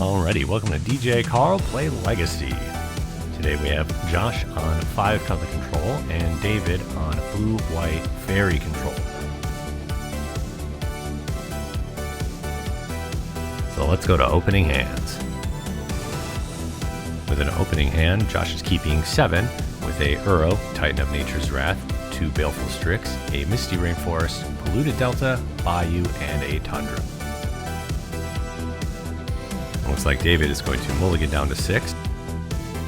Alrighty, welcome to DJ Carl Play Legacy. Today we have Josh on 5 color control and David on blue-white Faerie control. So let's go to opening hands. With an opening hand, Josh is keeping 7 with a Uro, Titan of Nature's Wrath, 2 Baleful Strix, a Misty Rainforest, Polluted Delta, Bayou, and a Tundra. Looks like David is going to mulligan down to 6.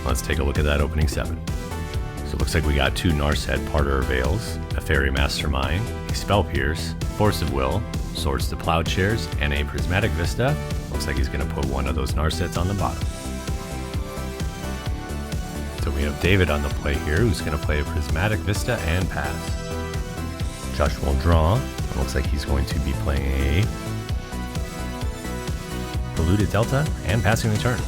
Let's take a look at that opening 7. So it looks like we got 2 Narset Parter Veils, a Faerie Mastermind, a Spell Pierce, Force of Will, Swords to Plowshares, and a Prismatic Vista. Looks like he's going to put one of those Narsets on the bottom. So we have David on the play here, who's going to play a Prismatic Vista and pass. Josh will draw. It looks like he's going to be playing a Polluted Delta and passing the turn.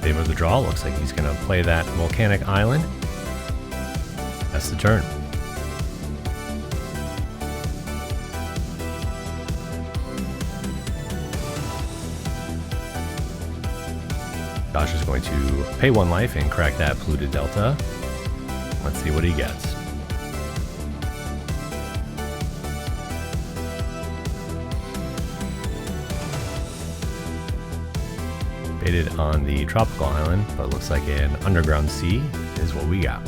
David with the draw. Looks like he's going to play that Volcanic Island. That's the turn. Josh is going to pay 1 life and crack that Polluted Delta. Let's see what he gets. Baited on the Tropical Island, but looks like an Underground Sea is what we got.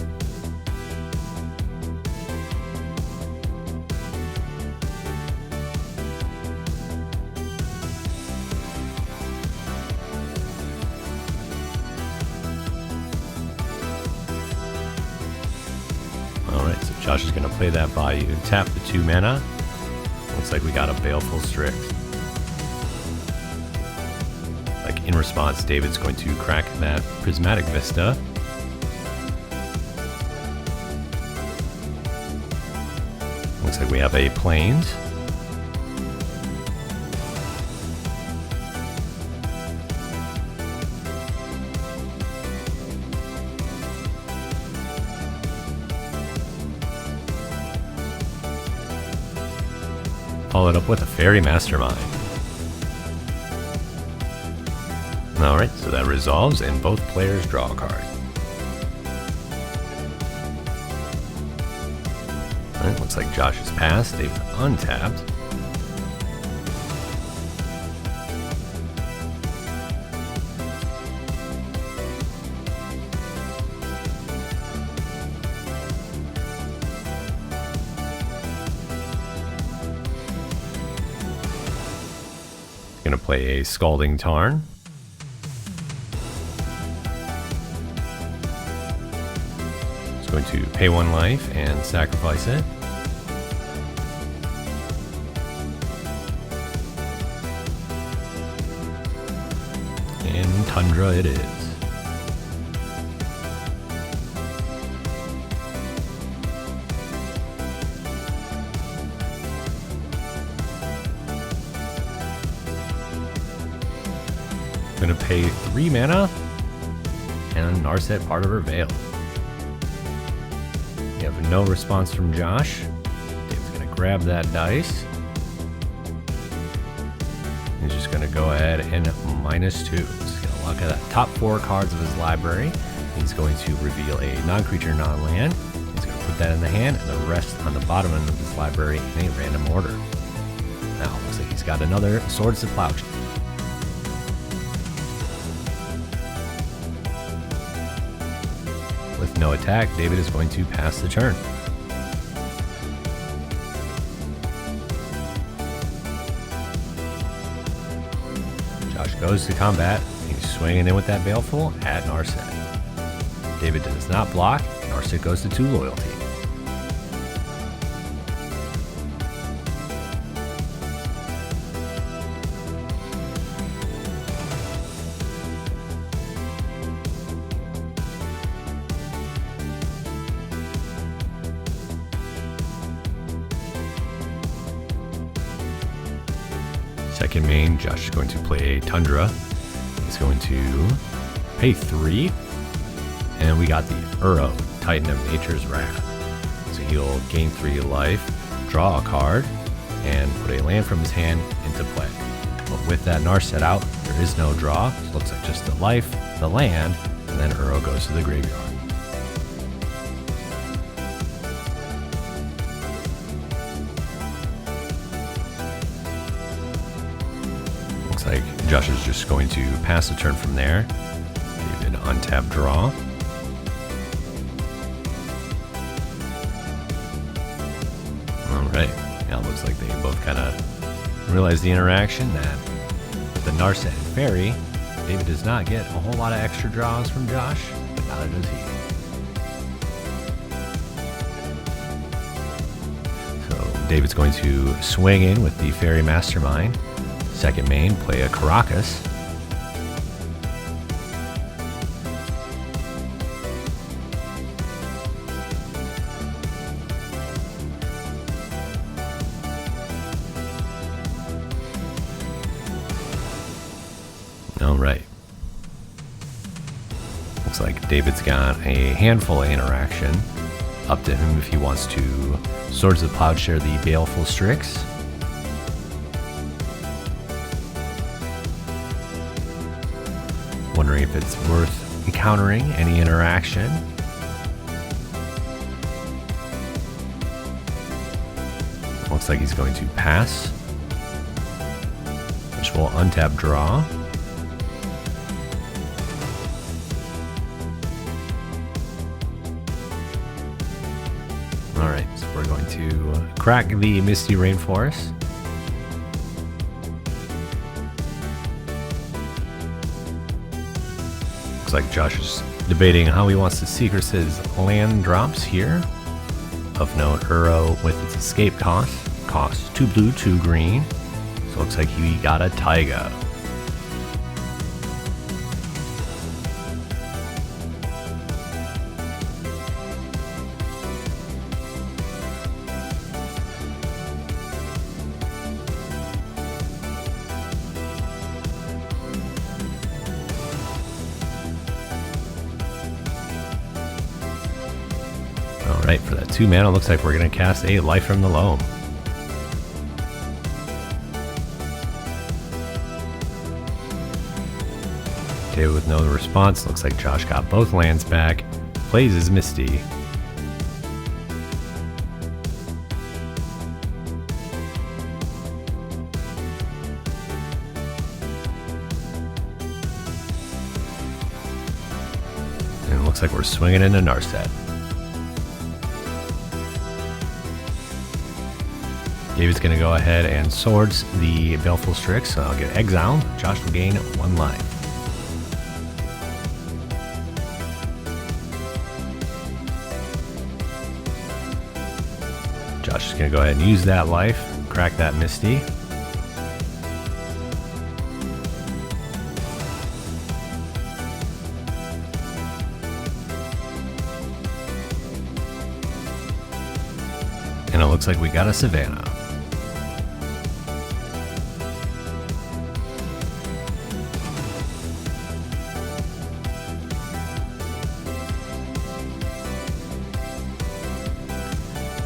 Alright, so Josh is going to play that Bayou, tap the 2 mana. Looks like we got a Baleful Strix. In response, David's going to crack that Prismatic Vista. Looks like we have a Plains. Followed up with a Faerie Mastermind. Alright, so that resolves and both players draw a card. Alright, looks like Josh has passed. They've untapped. Gonna play a Scalding Tarn. Going to pay 1 life and sacrifice it. And Tundra it is. Going to pay 3 mana and Narset Part of her Veil. We have no response from Josh. Dave's going to grab that dice. He's just going to go ahead and -2. He's going to look at the top 4 cards of his library. He's going to reveal a non-creature, non-land. He's going to put that in the hand and the rest on the bottom end of his library in a random order. Now, looks like he's got another Swords to Plowshares. With no attack, David is going to pass the turn. Josh goes to combat. He's swinging in with that Baleful at Narset. David does not block. Narset goes to 2 loyalty. Second main, Josh is going to play a Tundra. He's going to pay 3. And we got the Uro, Titan of Nature's Wrath. So he'll gain 3 life, draw a card, and put a land from his hand into play. But with that Narset out, there is no draw. So it looks like just the life, the land, and then Uro goes to the graveyard. Looks like Josh is just going to pass the turn from there. David untap draw. Alright, now it looks like they both kind of realize the interaction that with the Narset and Faerie, David does not get a whole lot of extra draws from Josh, but neither does he. So David's going to swing in with the Faerie Mastermind. Second main, play a Caracas. Alright. Looks like David's got a handful of interaction. Up to him if he wants to Swords of Plowshare the Baleful Strix. Wondering if it's worth encountering any interaction. Looks like he's going to pass, which will untap draw. Alright, so we're going to crack the Misty Rainforest. Looks like Josh is debating how he wants to secret his land drops here. Of note, Uro with its escape costs 2 blue, 2 green. So it looks like he got a Taiga. Alright, for that 2 mana, looks like we're going to cast a Life from the Loam. David with no response. Looks like Josh got both lands back. Plays his Misty. And it looks like we're swinging into Narset. David's going to go ahead and Swords the Baleful Strix, so I'll get exiled. Josh will gain 1 life. Josh is going to go ahead and use that life, crack that Misty. And it looks like we got a Savannah.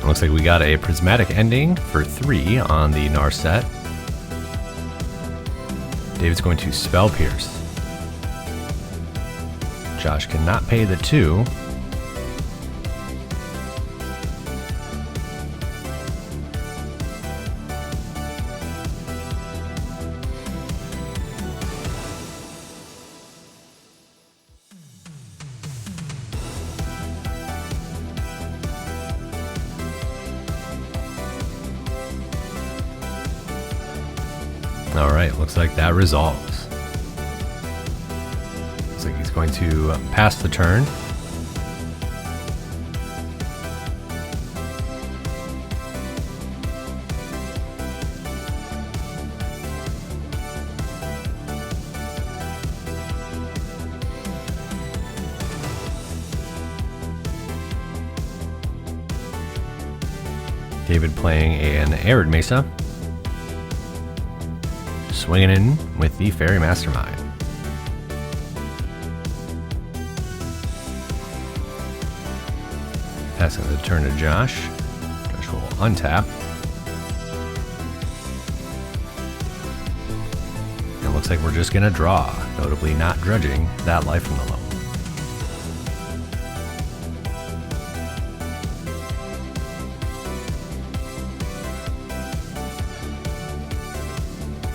Looks like we got a Prismatic Ending for 3 on the Narset. David's going to Spell Pierce. Josh cannot pay the 2. Alright, looks like that resolves. Looks like he's going to pass the turn. David playing an Arid Mesa. Swinging in with the Faerie Mastermind. Passing the turn to Josh. Josh will untap. looks like we're just gonna draw, notably not dredging that life from the loam.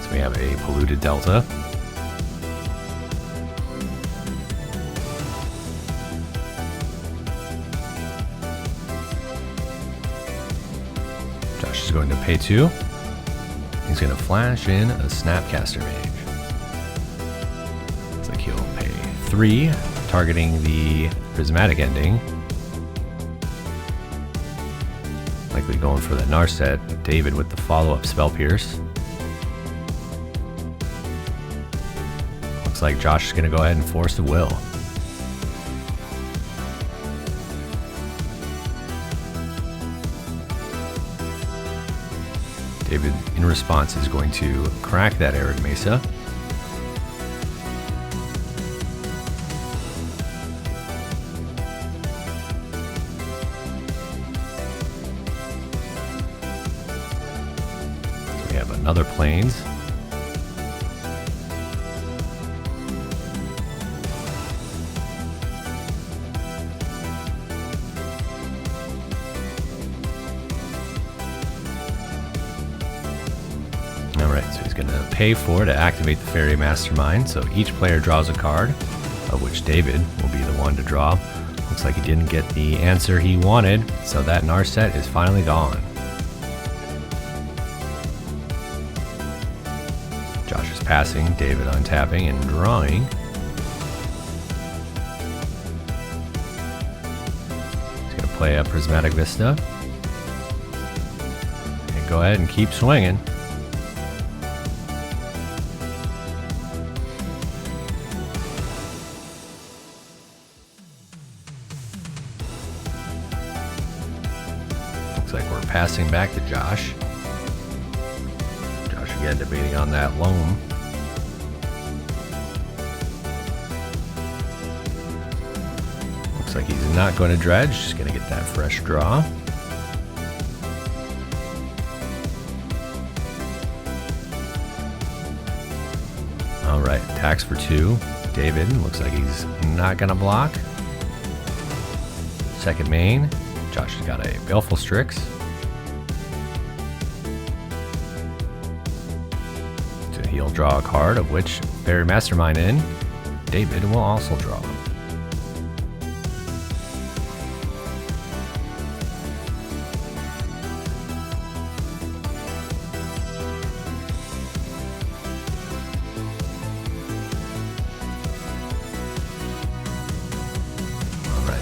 So we have a polluted delta. Josh is going to pay 2. He's going to flash in a Snapcaster Mage. Looks like he'll pay 3, targeting the Prismatic ending. Likely going for the Narset. David with the follow-up Spell Pierce. Looks like Josh is going to go ahead and force the will. David, in response, is going to crack that Arid Mesa. So we have another Plains. Alright, so he's going to pay 4 to activate the Faerie Mastermind, so each player draws a card, of which David will be the one to draw. Looks like he didn't get the answer he wanted, so that Narset is finally gone. Josh is passing, David untapping and drawing. He's going to play a Prismatic Vista. And go ahead and keep swinging. Looks like we're passing back to Josh. Josh again debating on that loam. Looks like he's not going to dredge, just going to get that fresh draw. Alright, attacks for 2. David looks like he's not going to block. Second main. Josh has got a Baleful Strix. So he'll draw a card, of which Faerie Mastermind in. David will also draw.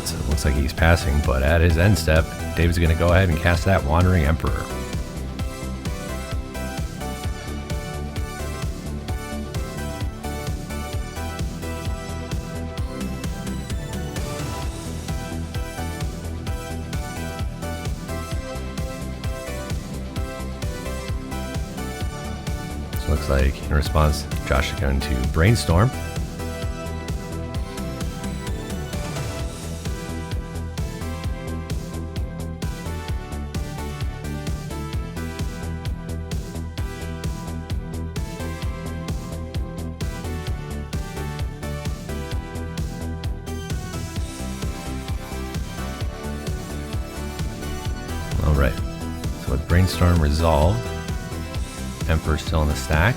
So it looks like he's passing, but at his end step, David's going to go ahead and cast that Wandering Emperor. So it looks like in response, Josh is going to Brainstorm. Alright, so with Brainstorm resolved, Emperor's still in the stack.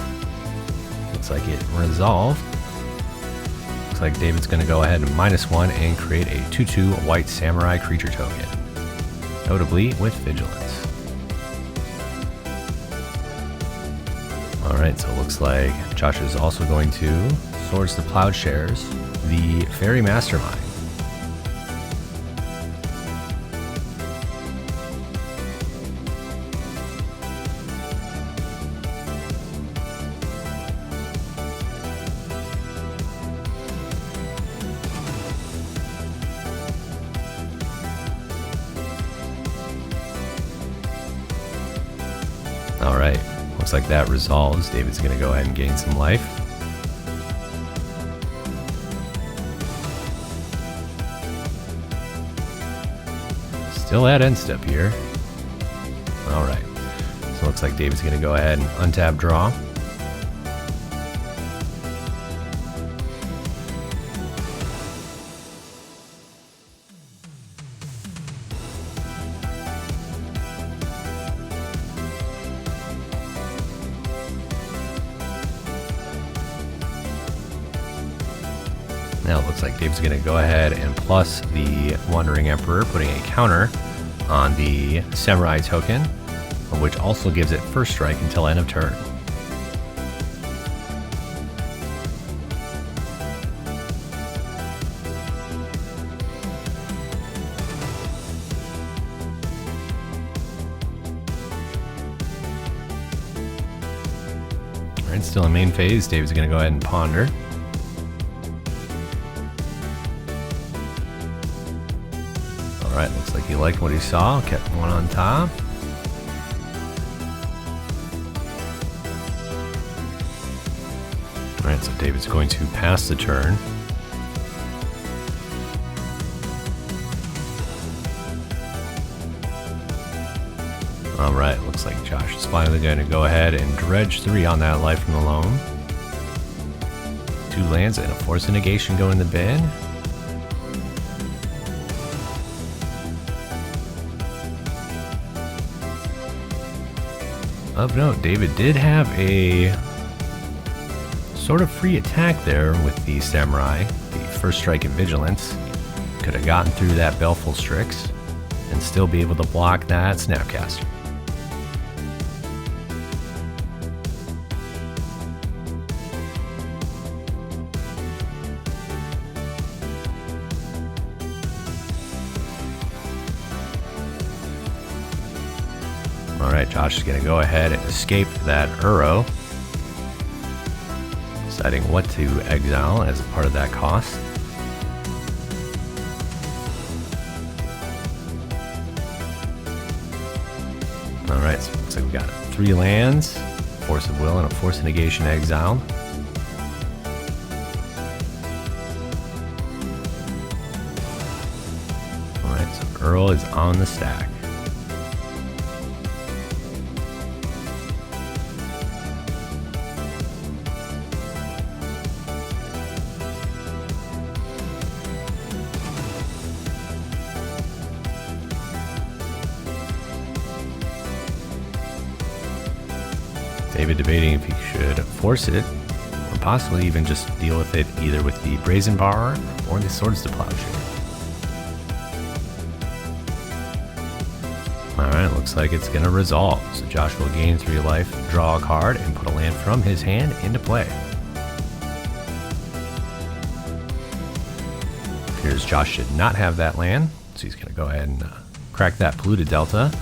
Looks like it resolved. Looks like David's going to go ahead and -1 and create a 2/2 white samurai creature token, notably with Vigilance. Alright, so it looks like Josh is also going to Swords to Plowshares, the Faerie Mastermind. Alright, looks like that resolves. David's going to go ahead and gain some life. Still at end step here. Alright, so it looks like David's going to go ahead and untap draw. Now it looks like Dave's going to go ahead and plus the Wandering Emperor, putting a counter on the Samurai token, which also gives it first strike until end of turn. Alright, still in main phase, Dave's going to go ahead and ponder. Alright, looks like he liked what he saw, kept one on top. Alright, so David's going to pass the turn. Alright, looks like Josh is finally going to go ahead and dredge 3 on that life from the loam. 2 lands and a Force of Negation go in the bin. Of note, David did have a sort of free attack there with the Samurai, the first strike and Vigilance. Could have gotten through that Baleful Strix and still be able to block that Snapcaster. Alright, Josh is going to go ahead and escape that Uro, deciding what to exile as a part of that cost. Alright, so it looks like we got 3 lands, Force of Will and a Force of Negation exiled. Alright, so Earl is on the stack. David debating if he should force it, or possibly even just deal with it either with the Brazen Bar or the Swords to Plowshare. Alright, looks like it's going to resolve. So Josh will gain 3 life, draw a card, and put a land from his hand into play. Appears Josh should not have that land, so he's going to go ahead and crack that Polluted Delta.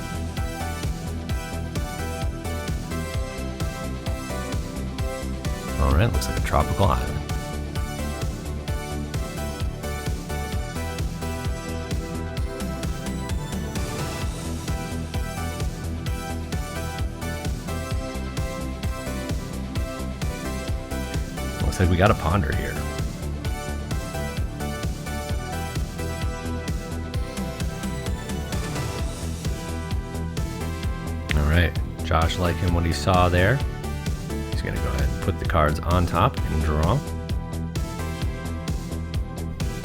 Alright, looks like a tropical island. Looks like we got a ponder here. Alright, Josh liking what he saw there. He's going to go ahead and put the cards on top and draw.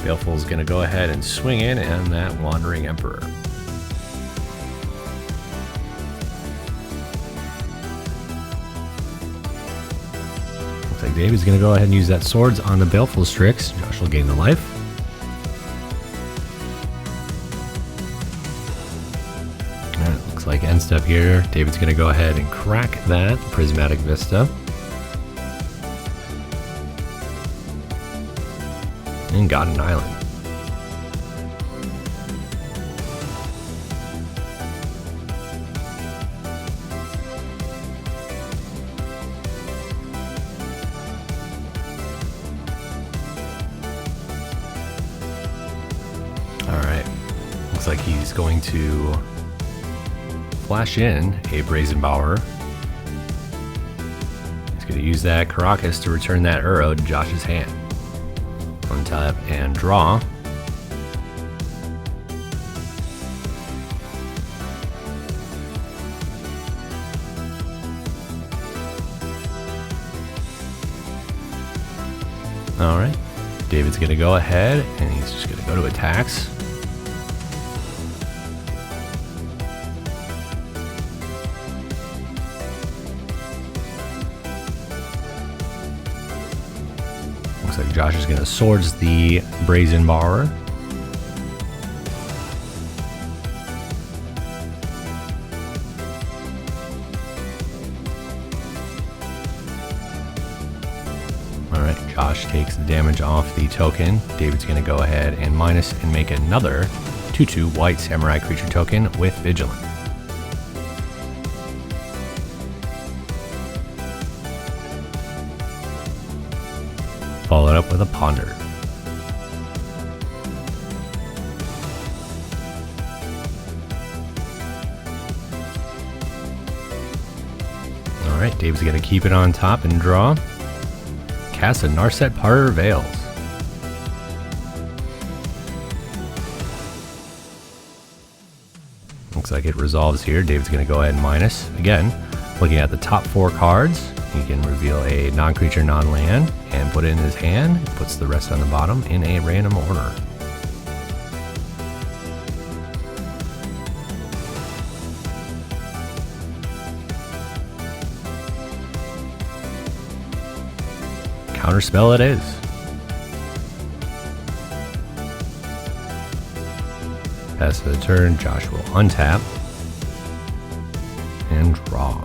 Baleful's going to go ahead and swing in and that Wandering Emperor. Looks like David's going to go ahead and use that Swords on the Baleful Strix. Josh will gain the life. Alright, looks like end step here. David's going to go ahead and crack that Prismatic Vista. And got an island. Alright, looks like he's going to flash in a Brazen Bower. He's going to use that Caracas to return that Uro to Josh's hand. Untap and draw. Alright, David's going to go ahead and he's just going to go to attacks. Looks like Josh is going to swords the Brazen Borrower. Alright, Josh takes the damage off the token. David's going to go ahead and minus and make another 2/2 white samurai creature token with Vigilant. Followed up with a Ponder. Alright, Dave's going to keep it on top and draw. Cast a Narset Parter Veils. Looks like it resolves here. Dave's going to go ahead and minus. Again, looking at the top 4 cards, he can reveal a non-creature, non-land, and put it in his hand. Puts the rest on the bottom in a random order. Counterspell it is. Pass to the turn, Josh will untap and draw.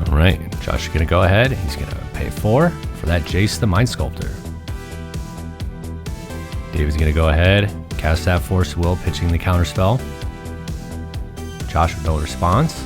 Alright, Josh is going to go ahead. He's going to pay 4 for that Jace the Mind Sculptor. Dave is going to go ahead, cast that Force Will, pitching the counterspell. Josh with no response.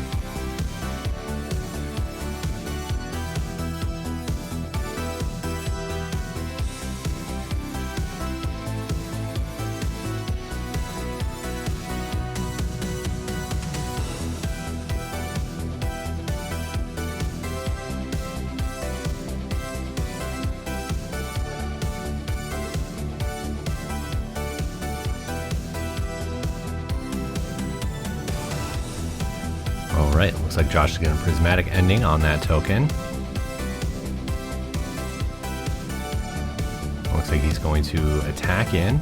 Alright, looks like Josh is getting a Prismatic Ending on that token. Looks like he's going to attack in.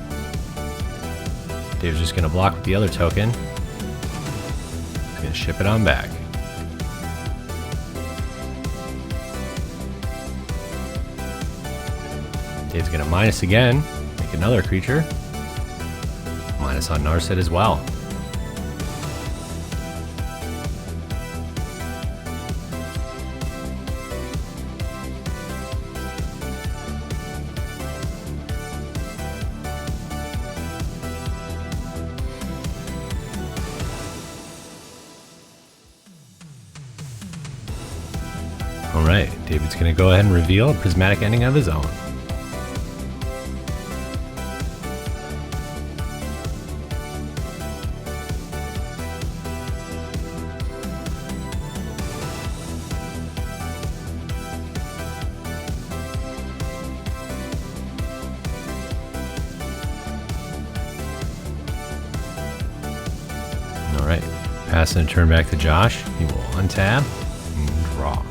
Dave's just going to block with the other token. He's going to ship it on back. Dave's going to minus again, make another creature. Minus on Narset as well. Alright, David's going to go ahead and reveal a Prismatic Ending of his own. Alright, passing the turn back to Josh. He will untap and draw.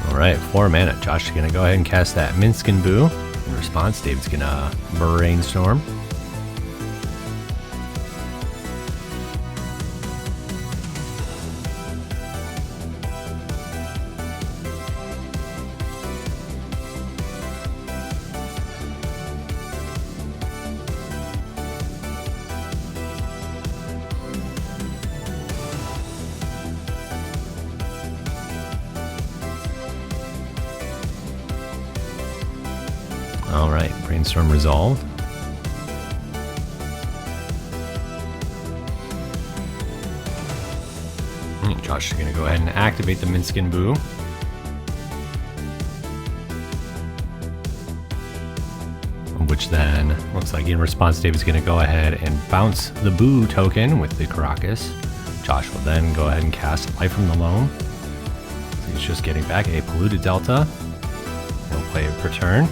Alright, 4 mana. Josh is going to go ahead and cast that Minsk and Boo. In response, David's going to Brainstorm. Alright, brainstorm resolved. Josh is going to go ahead and activate the Minskin Boo. Which then looks like in response, David's going to go ahead and bounce the Boo token with the Caracas. Josh will then go ahead and cast Life from the Loam. So he's just getting back a polluted Delta. He'll play it per turn.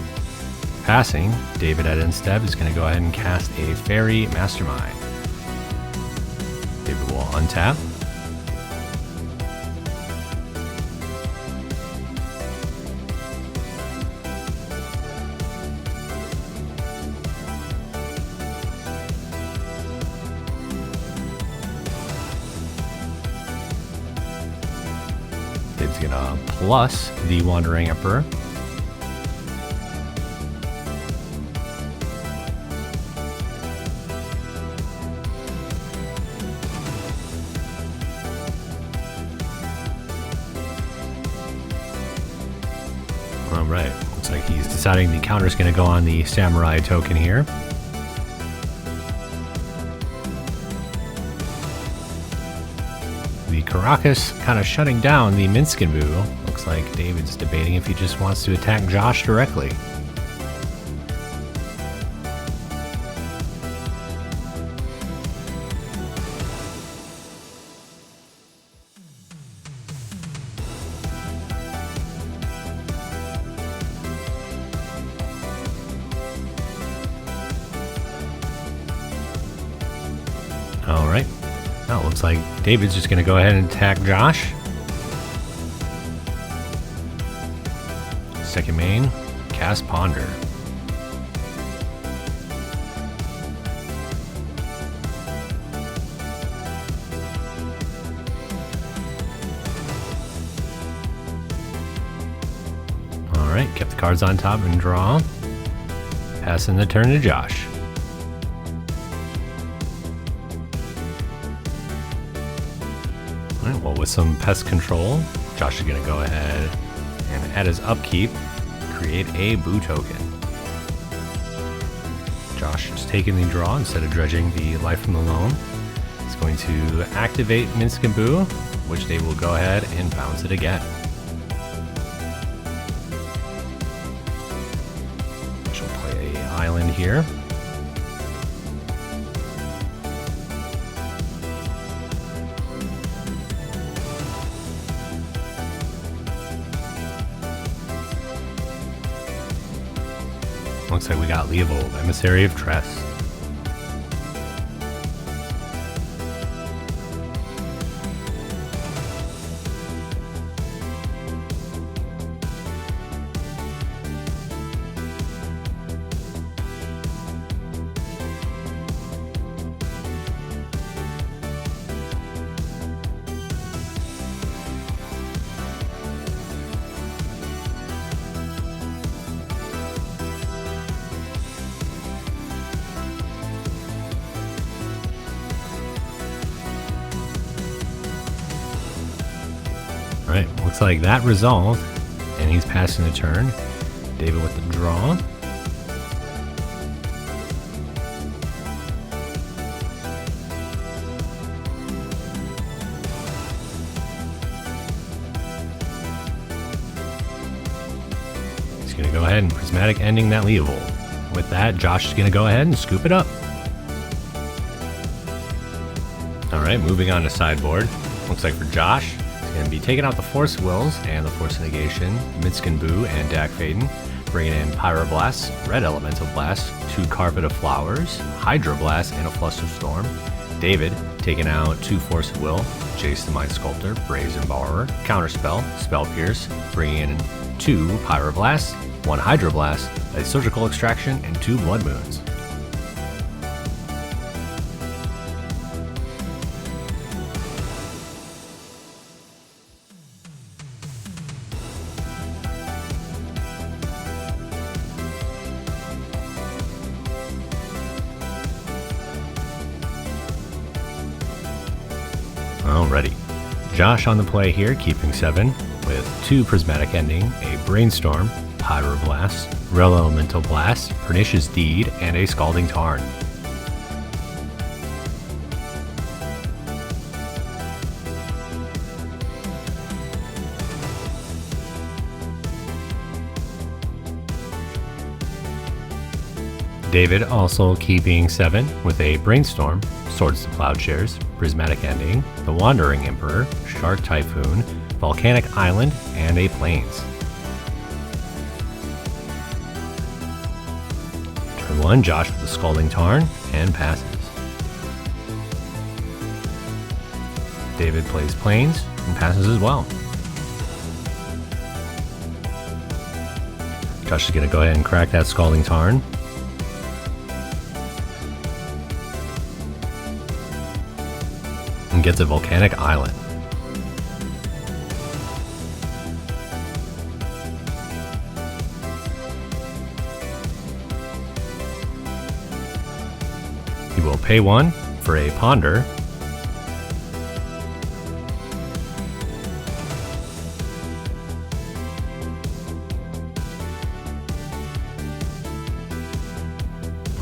Passing, David at end step is going to go ahead and cast a Faerie Mastermind. David will untap. Dave's gonna plus the Wandering Emperor. Alright, looks like he's deciding the counter is going to go on the Samurai token here. The Caracas kind of shutting down the Minskin Boo. Looks like David's debating if he just wants to attack Josh directly. Alright. Now it looks like David's just going to go ahead and attack Josh. Second main, cast Ponder. Alright, kept the cards on top and draw. Passing the turn to Josh. Alright, well, with some pest control, Josh is going to go ahead and at his upkeep, create a Boo token. Josh is taking the draw instead of dredging the Life from the Loam. He's going to activate Minskin Boo, which they will go ahead and bounce it again. She'll play an island here. Looks like we got Leovold, Emissary of Tress. Alright, looks like that resolved, and he's passing the turn. David with the draw. He's going to go ahead and Prismatic Ending that Leovold. With that, Josh is going to go ahead and scoop it up. Alright, moving on to sideboard. Looks like for Josh, going to be taking out the Force Wills and the Force Negation, Minskin Boo and Dak Faden, bringing in Pyroblast, Red Elemental Blast, 2 Carpet of Flowers, Hydroblast, and a Flusterstorm. David taking out 2 Force Will, Jace the Mind Sculptor, Brazen Borrower, Counterspell, Spell Pierce, bringing in 2 Pyroblast, 1 Hydroblast, a Surgical Extraction, and 2 Blood Moons. Alrighty. Josh on the play here, keeping 7 with 2 Prismatic Ending, a Brainstorm, Pyroblast, Red Elemental Blast, Pernicious Deed, and a Scalding Tarn. David also keeping 7 with a Brainstorm, Swords to Plowshares, Prismatic Ending, the Wandering Emperor, Shark Typhoon, Volcanic Island, and a Plains. Turn 1, Josh with the Scalding Tarn, and passes. David plays Plains, and passes as well. Josh is going to go ahead and crack that Scalding Tarn. And gets a Volcanic Island. He will pay 1 for a Ponder.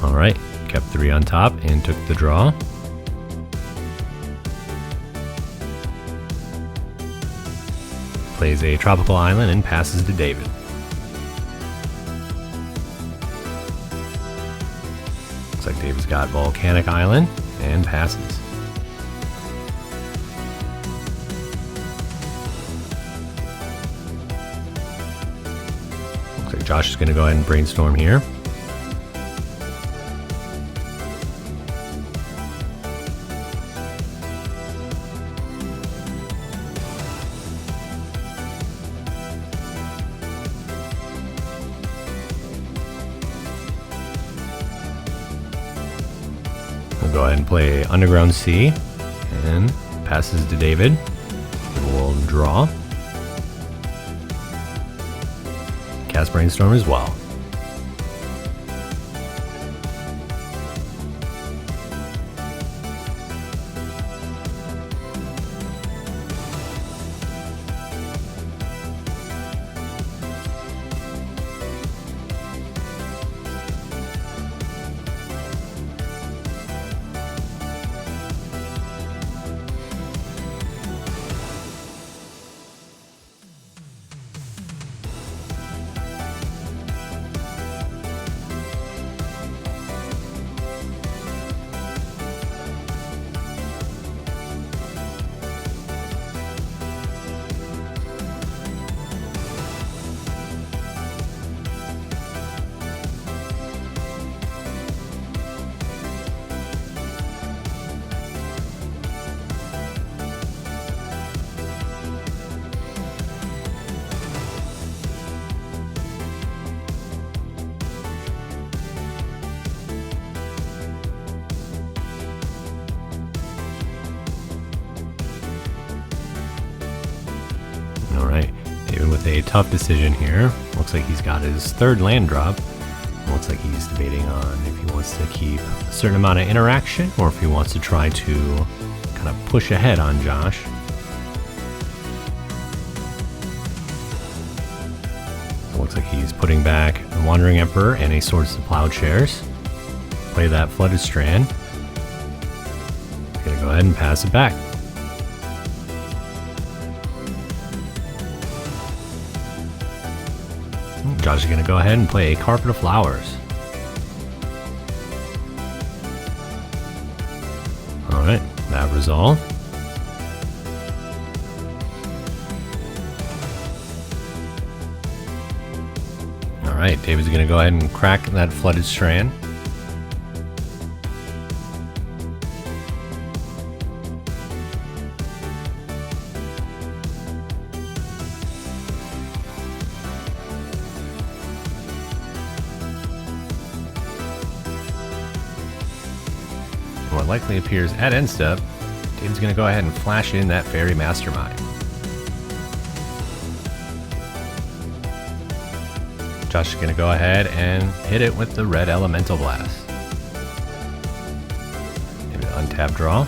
Alright, kept 3 on top and took the draw. Plays a Tropical Island and passes to David. Looks like David's got Volcanic Island and passes. Looks like Josh is going to go ahead and Brainstorm here. We'll go ahead and play Underground Sea and passes to David. We'll draw. Cast Brainstorm as well. Alright, David with a tough decision here. Looks like he's got his 3rd land drop. Looks like he's debating on if he wants to keep a certain amount of interaction or if he wants to try to kind of push ahead on Josh. Looks like he's putting back the Wandering Emperor and a Swords to Plowshares. Play that Flooded Strand. Gonna go ahead and pass it back. Josh is going to go ahead and play a Carpet of Flowers. Alright, that resolved. Alright, David's going to go ahead and crack that Flooded Strand. What likely appears at end step, David's going to go ahead and flash in that Faerie Mastermind. Josh is going to go ahead and hit it with the Red Elemental Blast. Maybe an untap draw.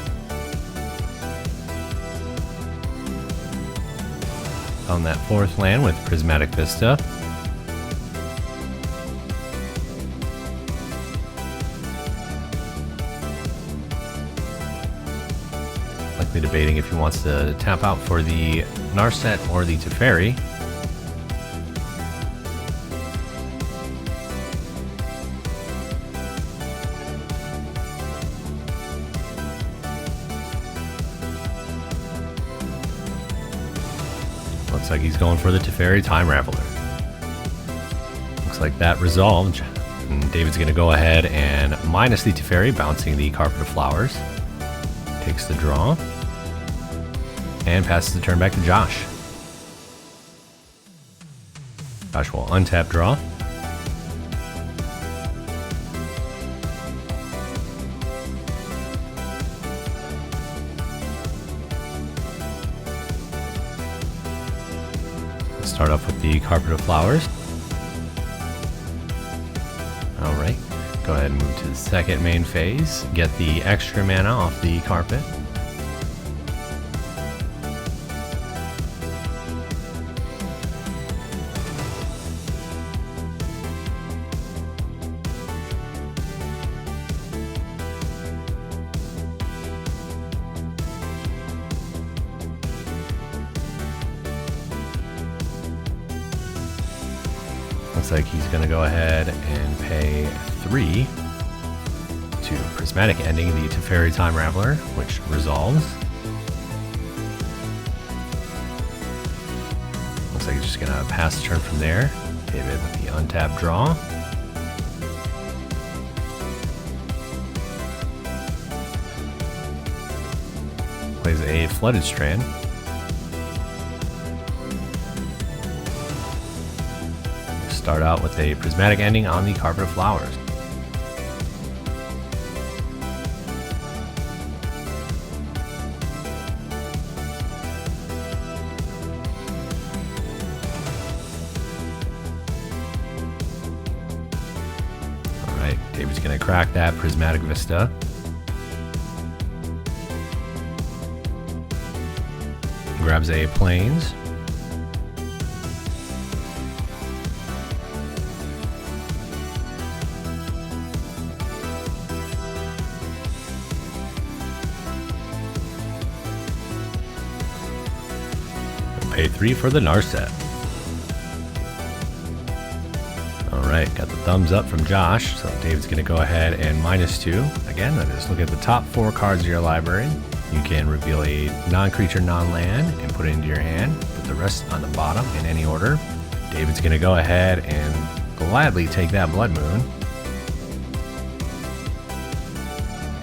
Found that 4th land with Prismatic Vista. quickly debating if he wants to tap out for the Narset or the Teferi. Looks like he's going for the Teferi Time Raveler. Looks like that resolved. And David's going to go ahead and minus the Teferi, bouncing the Carpet of Flowers. Takes the draw. And passes the turn back to Josh. Josh will untap draw. Let's start off with the Carpet of Flowers. Alright, go ahead and move to the second main phase. Get the extra mana off the carpet. Looks like he's going to go ahead and pay 3 to Prismatic Ending the Teferi Time Raveler, which resolves. Looks like he's just going to pass the turn from there. David with the untapped draw. Plays a Flooded Strand. Start out with a Prismatic Ending on the Carpet of Flowers. Alright, David's going to crack that Prismatic Vista. Grabs a Plains. Pay 3 for the Narset. Alright, got the thumbs up from Josh, so David's going to go ahead and minus 2. Again, that is look at the top 4 cards of your library. You can reveal a non-creature, non-land, and put it into your hand. Put the rest on the bottom in any order. David's going to go ahead and gladly take that Blood Moon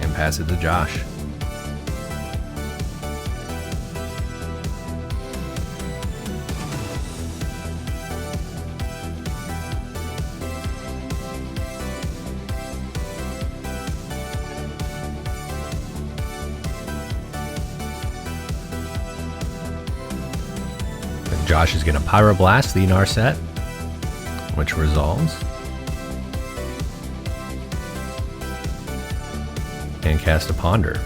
and pass it to Josh. Josh is going to Pyroblast the Narset, which resolves. And cast a Ponder.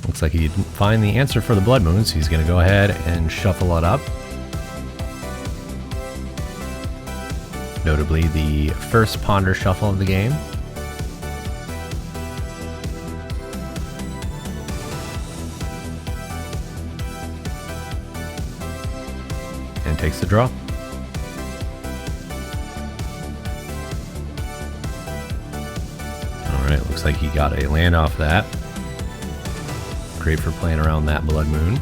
Looks like he didn't find the answer for the Blood Moon, so he's going to go ahead and shuffle it up. Notably, the first Ponder shuffle of the game. And takes the draw. Alright, looks like he got a land off that. Great for playing around that Blood Moon.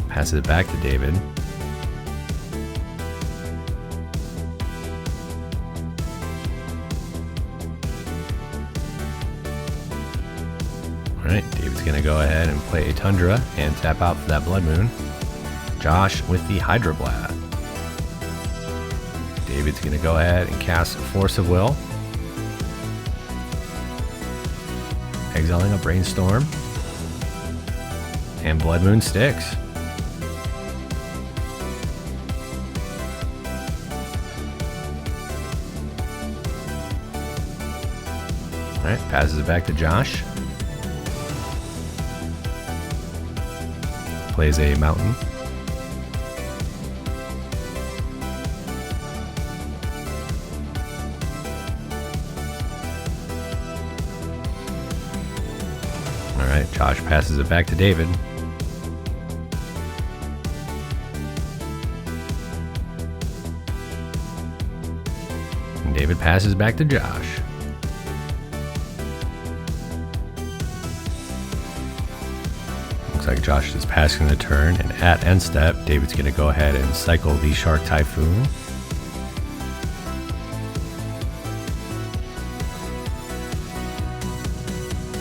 Passes it back to David. Alright, David's going to go ahead and play a Tundra and tap out for that Blood Moon. Josh with the Hydroblast. David's going to go ahead and cast Force of Will. Exiling a Brainstorm. And Blood Moon sticks. Alright, passes it back to Josh. Plays a Mountain. Josh passes it back to David. And David passes back to Josh. Looks like Josh is passing the turn, and at end step, David's going to go ahead and cycle the Shark Typhoon.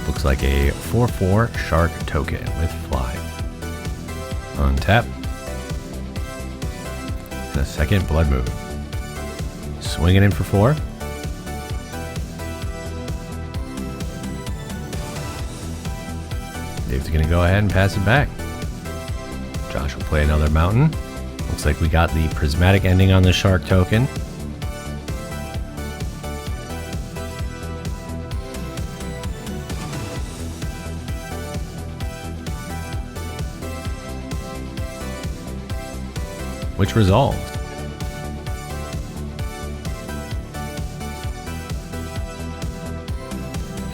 Looks like a 4/4 Shark token with Fly. Untap. And a second Blood Moon. Swinging in for 4. Dave's going to go ahead and pass it back. Josh will play another Mountain. Looks like we got the prismatic ending on the Shark token. Which resolved.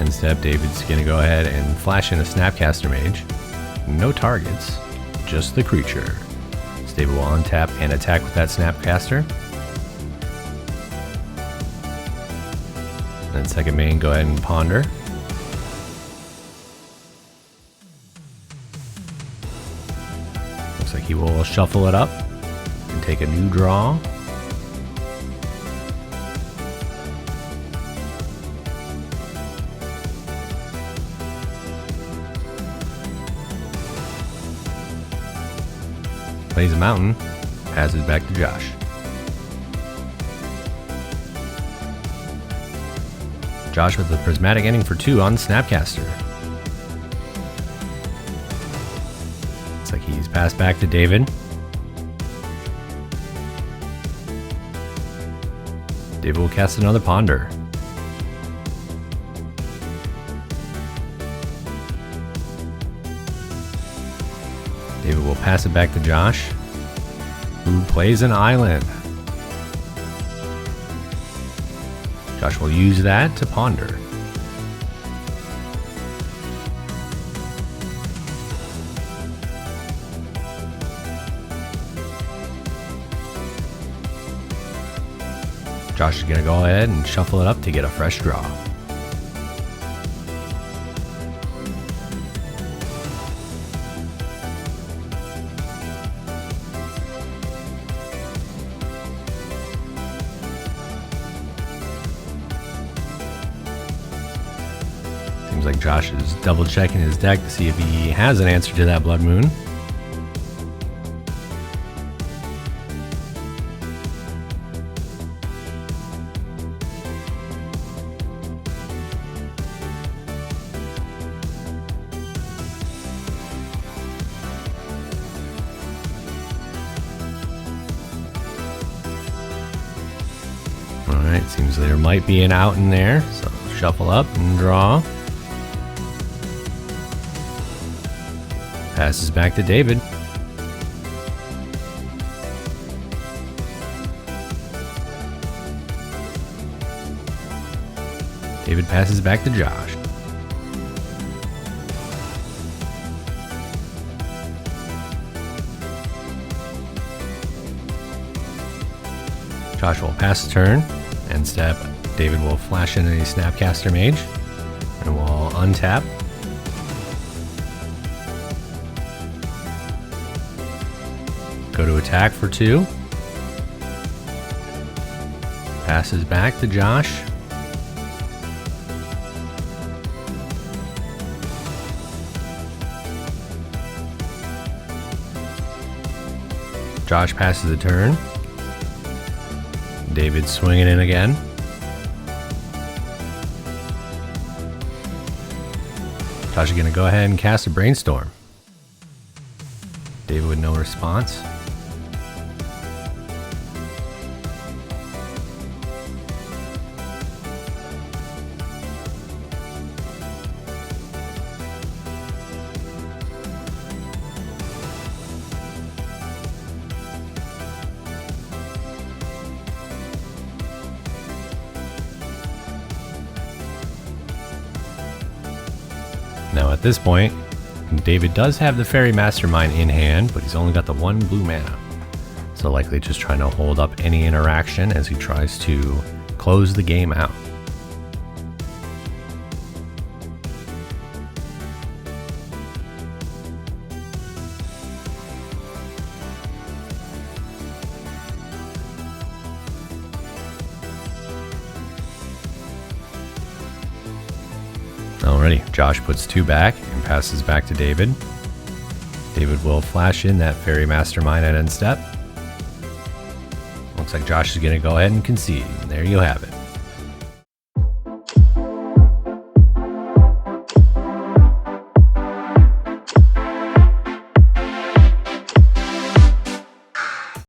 End step, David's going to go ahead and flash in a Snapcaster Mage. No targets, just the creature. So David will untap and attack with that Snapcaster. Then second main, go ahead and ponder. Looks like he will shuffle it up and take a new draw. Plays a Mountain, passes back to Josh. Josh with the prismatic ending for 2 on the Snapcaster. Looks like he's passed back to David. David will cast another Ponder. David will pass it back to Josh, who plays an Island. Josh will use that to ponder. Josh is going to go ahead and shuffle it up to get a fresh draw. Seems like Josh is double checking his deck to see if he has an answer to that Blood Moon. Alright, seems there might be an out in there, so shuffle up and draw. Passes back to David. David passes back to Josh. Josh will pass the turn, end step. David will flash in a Snapcaster Mage, and we'll untap. Go to attack for 2. Passes back to Josh. Josh passes the turn. David swinging in again. Josh is going to go ahead and cast a Brainstorm. David with no response. Now at this point, David does have the Faerie Mastermind in hand, but he's only got the 1 blue mana. So likely just trying to hold up any interaction as he tries to close the game out. Alrighty, Josh puts 2 back and passes back to David. David will flash in that Faerie Mastermind at end step. Looks like Josh is going to go ahead and concede. There you have it.